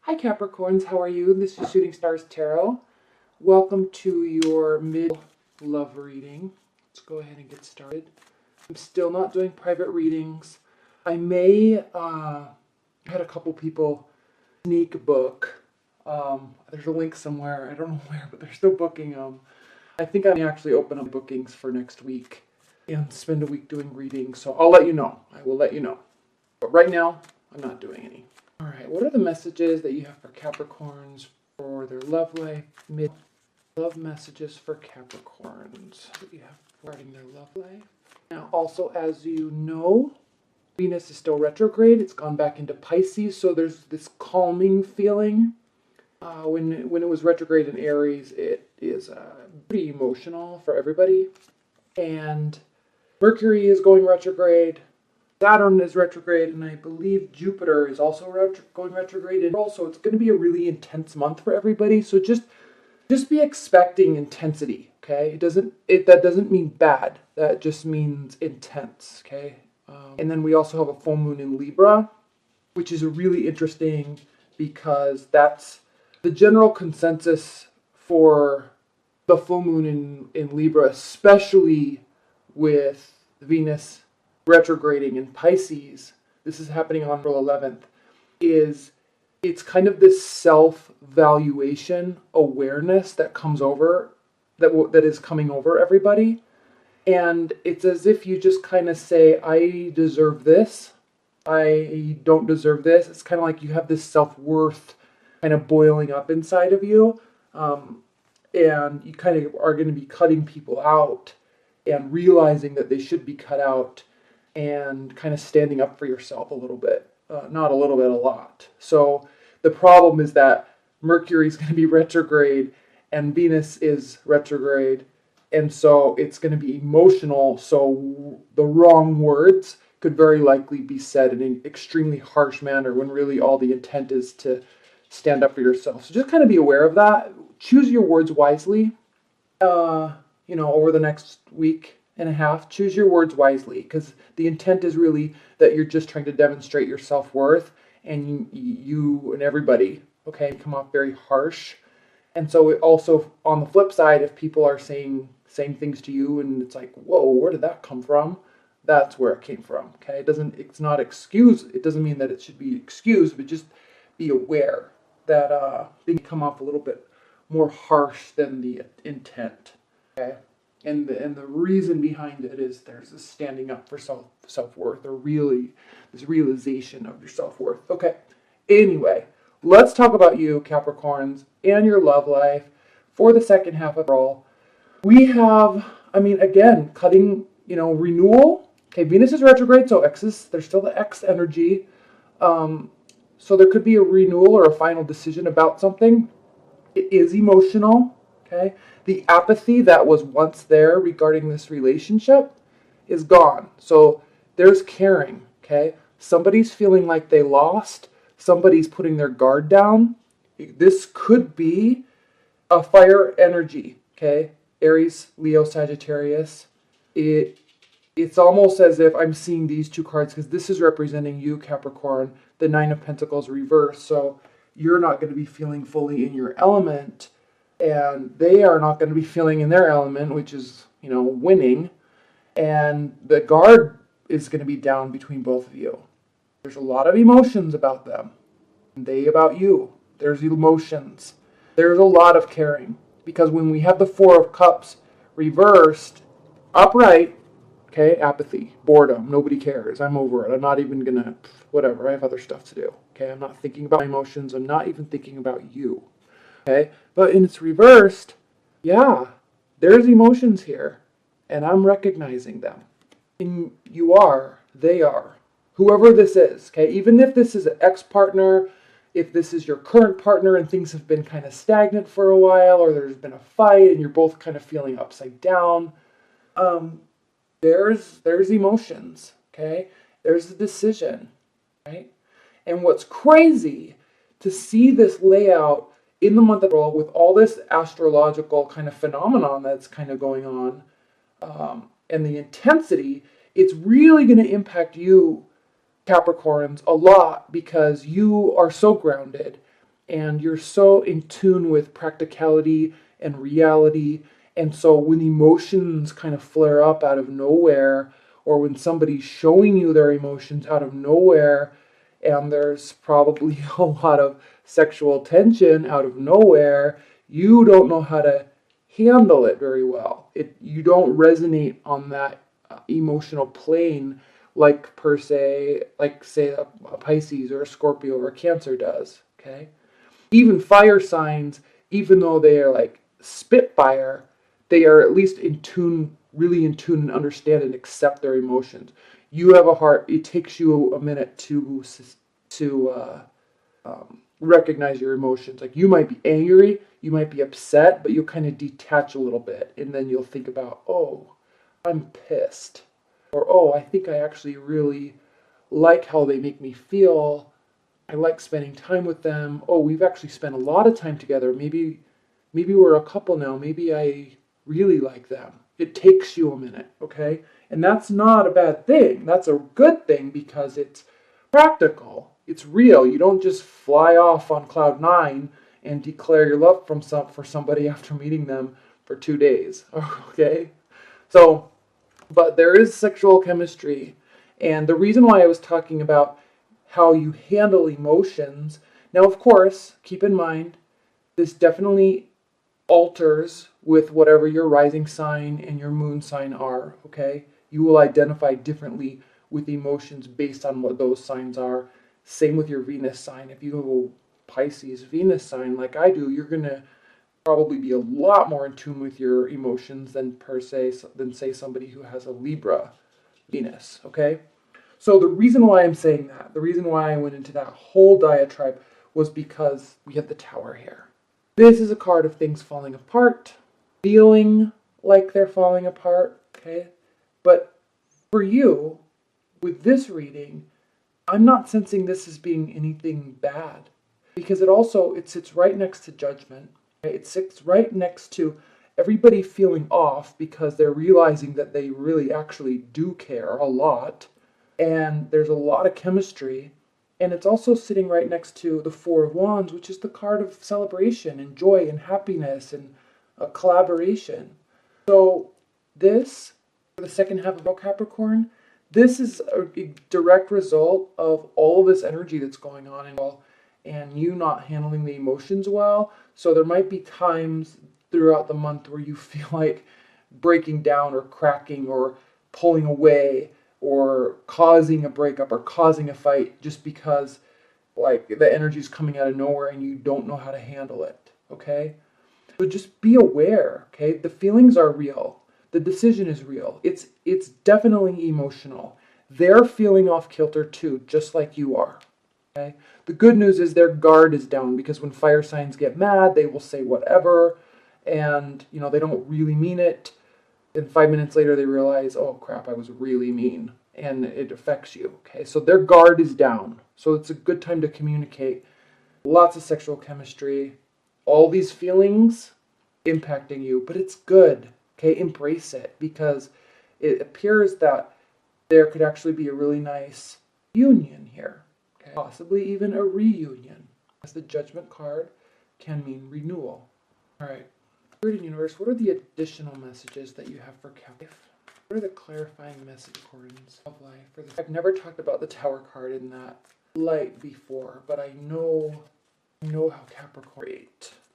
Hi Capricorns, how are you? This is Shooting Stars Tarot. Welcome to your mid-love reading. Let's go ahead and get started. I'm still not doing private readings. I may, had a couple people sneak book. There's a link somewhere, I don't know where, but they're still booking them. I think I may actually open up bookings for next week and spend a week doing readings, so I'll let you know. I will let you know. But right now, I'm not doing any. All right, what are the messages that you have for Capricorns for their love life, mid-love messages for Capricorns that you have regarding their love life? Now, also, as you know, Venus is still retrograde. It's gone back into Pisces, so there's this calming feeling. When it was retrograde in Aries, it is pretty emotional for everybody. And Mercury is going retrograde. Saturn is retrograde, and I believe Jupiter is also going retrograde. And also, it's going to be a really intense month for everybody. So just be expecting intensity. Okay, that doesn't mean bad. That just means intense. Okay, and then we also have a full moon in Libra, which is really interesting because that's the general consensus for the full moon in Libra, especially with Venus retrograding in Pisces. This is happening on April 11th. It's kind of this self-valuation awareness that comes over, that is coming over everybody. And it's as if you just kind of say, I deserve this. I don't deserve this. It's kind of like you have this self-worth kind of boiling up inside of you. And you kind of are going to be cutting people out and realizing that they should be cut out and kind of standing up for yourself a little bit. Not a little bit, a lot. So the problem is that Mercury is going to be retrograde and Venus is retrograde. And so it's going to be emotional. So the wrong words could very likely be said in an extremely harsh manner when really all the intent is to stand up for yourself. So just kind of be aware of that. Choose your words wisely. Over the next week and a half, choose your words wisely, because the intent is really that you're just trying to demonstrate your self-worth, and you and everybody, okay, come off very harsh. And so it also, on the flip side, if people are saying things to you and it's like, whoa, where did that come from? That's where it came from, okay? It's not excuse. It doesn't mean that it should be excused, but just be aware that they can come off a little bit more harsh than the intent, okay? And the reason behind it is there's this standing up for self-worth, or really this realization of your self-worth. Okay, anyway, let's talk about you, Capricorns, and your love life for the second half of April. We have, again, cutting, renewal. Okay, Venus is retrograde, so there's still the X energy. So there could be a renewal or a final decision about something. It is emotional, okay? The apathy that was once there regarding this relationship is gone. So there's caring, okay? Somebody's feeling like they lost. Somebody's putting their guard down. This could be a fire energy, okay? Aries, Leo, Sagittarius. It's almost as if I'm seeing these two cards, because this is representing you, Capricorn, the Nine of Pentacles reversed. So you're not going to be feeling fully in your element, and they are not going to be feeling in their element, which is, winning. And the guard is going to be down between both of you. There's a lot of emotions about them. And they about you. There's emotions. There's a lot of caring. Because when we have the Four of Cups reversed, upright, okay, apathy, boredom, nobody cares. I'm over it. I'm not even going to, whatever, I have other stuff to do. Okay, I'm not thinking about my emotions. I'm not even thinking about you. Okay, but in it's reversed, yeah, there's emotions here, and I'm recognizing them. And you are, they are, whoever this is, okay? Even if this is an ex-partner, if this is your current partner and things have been kind of stagnant for a while, or there's been a fight and you're both kind of feeling upside down, there's emotions, okay? There's a decision, right? And what's crazy to see this layout in the month of April with all this astrological kind of phenomenon that's kind of going on, and the intensity, it's really going to impact you, Capricorns, a lot, because you are so grounded and you're so in tune with practicality and reality. And so when emotions kind of flare up out of nowhere, or when somebody's showing you their emotions out of nowhere, and there's probably a lot of sexual tension out of nowhere, you don't know how to handle it very well. You don't resonate on that emotional plane like per se, like say a Pisces or a Scorpio or a Cancer does. Okay, even fire signs, even though they are like spitfire, they are at least in tune, really in tune, and understand and accept their emotions. You have a heart. It takes you a minute to recognize your emotions. Like you might be angry, you might be upset, but you'll kind of detach a little bit, and then you'll think about, oh, I'm pissed, or oh, I think I actually really like how they make me feel. I like spending time with them. Oh, we've actually spent a lot of time together. Maybe we're a couple now. Maybe I really like them. It takes you a minute, okay? And that's not a bad thing. That's a good thing because it's practical. It's real. You don't just fly off on cloud nine and declare your love for somebody after meeting them for 2 days, okay? So, but there is sexual chemistry. And the reason why I was talking about how you handle emotions, now, of course, keep in mind, this definitely alters with whatever your rising sign and your moon sign are, okay? You will identify differently with emotions based on what those signs are. Same with your Venus sign. If you have a Pisces Venus sign like I do, you're going to probably be a lot more in tune with your emotions than say somebody who has a Libra Venus, okay? So the reason why I'm saying that, the reason why I went into that whole diatribe was because we have the Tower here. This is a card of things falling apart, feeling like they're falling apart, okay? But for you, with this reading, I'm not sensing this as being anything bad because it sits right next to Judgment. Okay? It sits right next to everybody feeling off because they're realizing that they really actually do care a lot, and there's a lot of chemistry. And it's also sitting right next to the Four of Wands, which is the card of celebration and joy and happiness and collaboration. So this, for the second half of Capricorn, this is a direct result of all of this energy that's going on and you not handling the emotions well. So there might be times throughout the month where you feel like breaking down or cracking or pulling away or causing a breakup or causing a fight just because like the energy is coming out of nowhere and you don't know how to handle it, okay? So just be aware, okay? The feelings are real. The decision is real. It's definitely emotional. They're feeling off kilter too, just like you are, okay? The good news is their guard is down because when fire signs get mad, they will say whatever and, they don't really mean it. And 5 minutes later, they realize, oh crap, I was really mean. And it affects you, okay? So their guard is down. So it's a good time to communicate. Lots of sexual chemistry. All these feelings impacting you. But it's good, okay? Embrace it. Because it appears that there could actually be a really nice union here. Okay? Possibly even a reunion. As the Judgment card can mean renewal. All right. Spirit Universe, what are the additional messages that you have for life? What are the clarifying message accordance of life for this? I've never talked about the Tower card in that light before, but I know how Capricorn I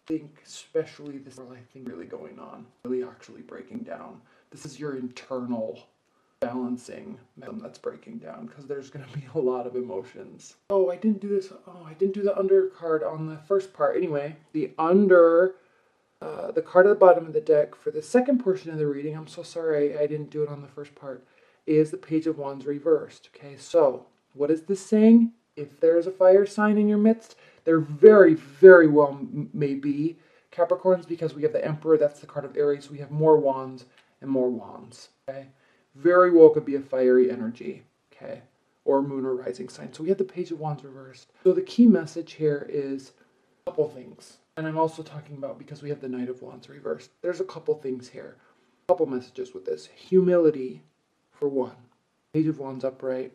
think especially this thing really going on, really actually breaking down. This is your internal balancing mechanism that's breaking down because there's going to be a lot of emotions. Oh, I didn't do this. Oh, I didn't do the under card on the first part. Anyway, the card at the bottom of the deck for the second portion of the reading, I'm so sorry I didn't do it on the first part, is the Page of Wands reversed. Okay, so what is this saying? If there's a fire sign in your midst, there very, very well may be Capricorns because we have the Emperor, that's the card of Aries, we have more wands and more wands. Okay, very well could be a fiery energy. Okay, or moon or rising sign. So we have the Page of Wands reversed. So the key message here is a couple things. And I'm also talking about because we have the Knight of Wands reversed. There's a couple things here. A couple messages with this. Humility, for one. Page of Wands upright.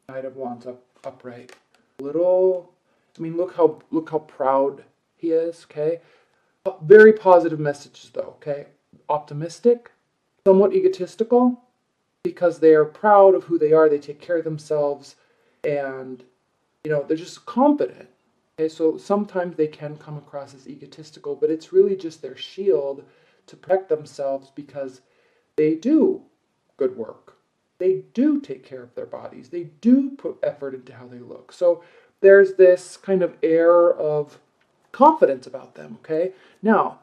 Knight of Wands upright. Little I mean, look how proud he is, okay? Very positive messages though, okay? Optimistic, somewhat egotistical, because they are proud of who they are, they take care of themselves, and they're just confident. Okay, so sometimes they can come across as egotistical, but it's really just their shield to protect themselves because they do good work. They do take care of their bodies. They do put effort into how they look. So there's this kind of air of confidence about them, okay? Now,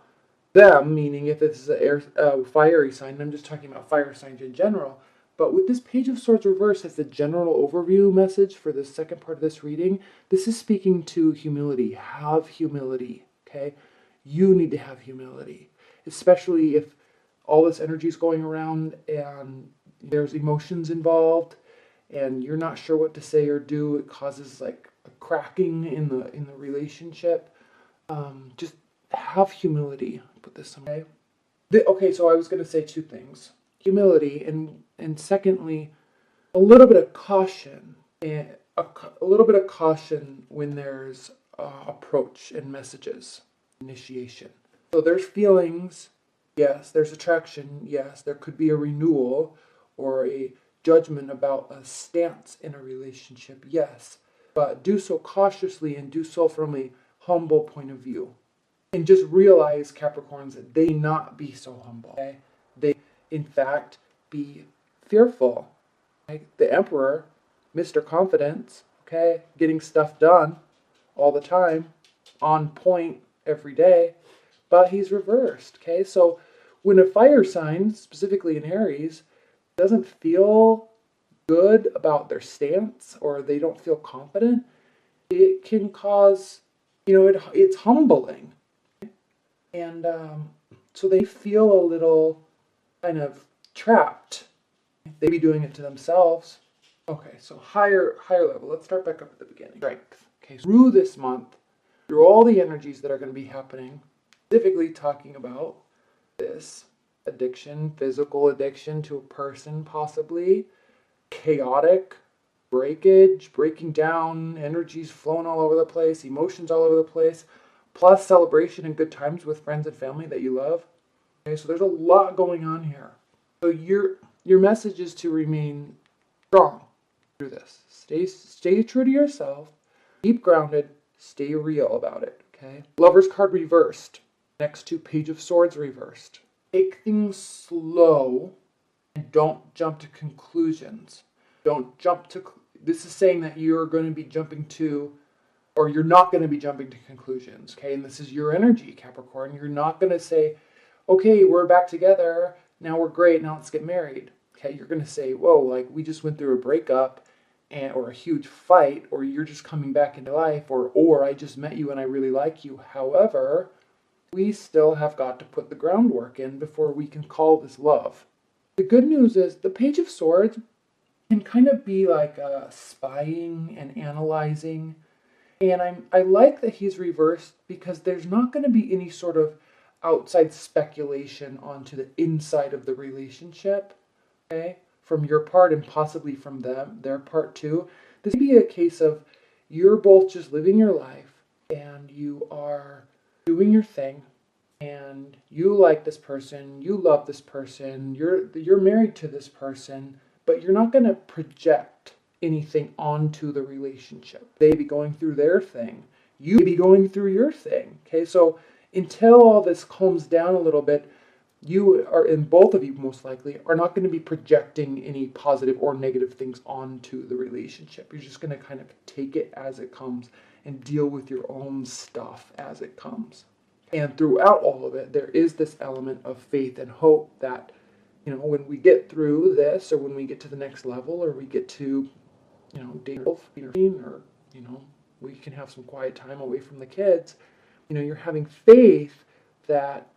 them, meaning if it's a fiery sign, I'm just talking about fire signs in general, but with this Page of Swords reversed as the general overview message for the second part of this reading, this is speaking to humility. Have humility, okay? You need to have humility, especially if all this energy is going around and there's emotions involved and you're not sure what to say or do. It causes like a cracking in the relationship. Just have humility. Put this away. Okay, so I was going to say two things. Humility, and secondly, a little bit of caution. And a little bit of caution when there's approach and messages, initiation. So there's feelings, yes. There's attraction, yes. There could be a renewal or a judgment about a stance in a relationship, yes. But do so cautiously and do so from a humble point of view. And just realize, Capricorns, that they not be so humble. Okay? They, in fact, be fearful. Okay? The Emperor, Mr. Confidence, okay, getting stuff done all the time, on point every day, but he's reversed. Okay, so when a fire sign, specifically in Aries, doesn't feel good about their stance or they don't feel confident, it can cause, it's humbling. And so they feel a little kind of trapped. They be doing it to themselves. Okay, so higher level. Let's start back up at the beginning. Strength. Okay, so through this month, through all the energies that are going to be happening, specifically talking about this addiction, physical addiction to a person possibly, chaotic, breakage, breaking down, energies flowing all over the place, emotions all over the place, plus celebration and good times with friends and family that you love. Okay, so there's a lot going on here. So your message is to remain strong through this. Stay true to yourself. Keep grounded. Stay real about it. Okay. Lover's card reversed. Next to Page of Swords reversed. Take things slow and don't jump to conclusions. Don't jump to. This is saying that you're going to be jumping to, or you're not going to be jumping to conclusions. Okay, and this is your energy, Capricorn. You're not going to say, okay, we're back together. Now we're great. Now let's get married. Okay, you're going to say, whoa, like we just went through a breakup or a huge fight, or you're just coming back into life, or I just met you and I really like you. However, we still have got to put the groundwork in before we can call this love. The good news is the Page of Swords can kind of be like spying and analyzing. And I like that he's reversed because there's not going to be any sort of outside speculation onto the inside of the relationship, okay, from your part and possibly from their part too. This may be a case of you're both just living your life and you are doing your thing and you like this person, you love this person, you're married to this person, but you're not going to project anything onto the relationship. They be going through their thing. You be going through your thing. Okay, so until all this calms down a little bit, you are, and both of you most likely, are not going to be projecting any positive or negative things onto the relationship. You're just going to kind of take it as it comes and deal with your own stuff as it comes. And throughout all of it, there is this element of faith and hope that, when we get through this, or when we get to the next level, or we get to, day 12, or, we can have some quiet time away from the kids, you're having faith that,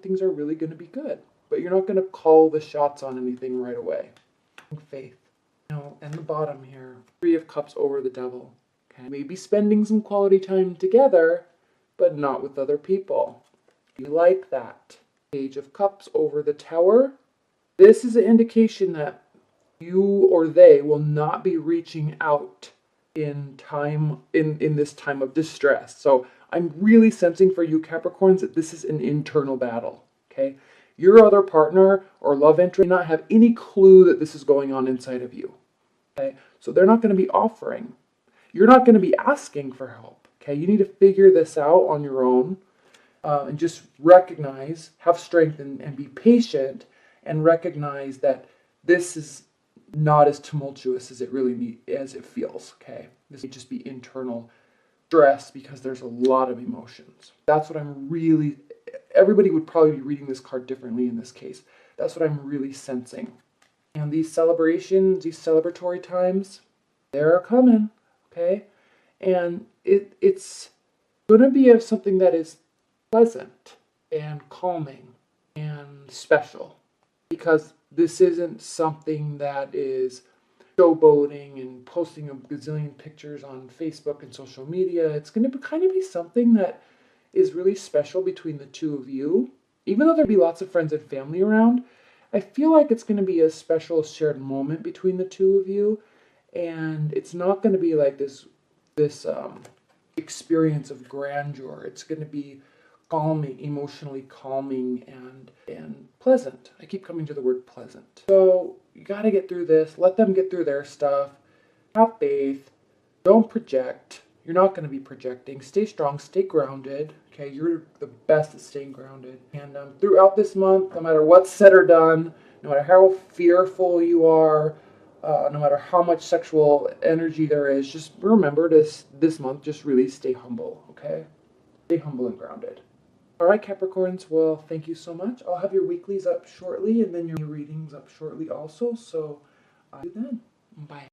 things are really going to be good. But you're not going to call the shots on anything right away. Faith. And the bottom here, Three of Cups over the Devil. Okay, maybe spending some quality time together, but not with other people. You like that. Page of Cups over the Tower. This is an indication that you or they will not be reaching out in this time of distress. So I'm really sensing for you Capricorns that this is an internal battle. Okay, your other partner or love interest may not have any clue that this is going on inside of you. Okay, so they're not going to be offering. You're not going to be asking for help. Okay, you need to figure this out on your own, and just recognize, have strength, and be patient, and recognize that this is not as tumultuous as it feels. Okay, this may just be internal stress because there's a lot of emotions. That's what I'm really. Everybody would probably be reading this card differently in this case. That's what I'm really sensing. And these celebrations, these celebratory times, they're coming. Okay, and it's going to be something that is pleasant and calming and special, because this isn't something that is showboating and posting a gazillion pictures on Facebook and social media. It's going to kind of be something that is really special between the two of you. Even though there'll be lots of friends and family around, I feel like it's going to be a special shared moment between the two of you, and it's not going to be like this experience of grandeur. It's going to be calming, emotionally calming, and pleasant. I keep coming to the word pleasant. So you got to get through this. Let them get through their stuff. Have faith. Don't project. You're not going to be projecting. Stay strong. Stay grounded. Okay, you're the best at staying grounded. And throughout this month, no matter what's said or done, no matter how fearful you are, no matter how much sexual energy there is, just remember this month, just really stay humble, okay? Stay humble and grounded. All right, Capricorns, well, thank you so much. I'll have your weeklies up shortly, and then your readings up shortly also, so see you then. Bye.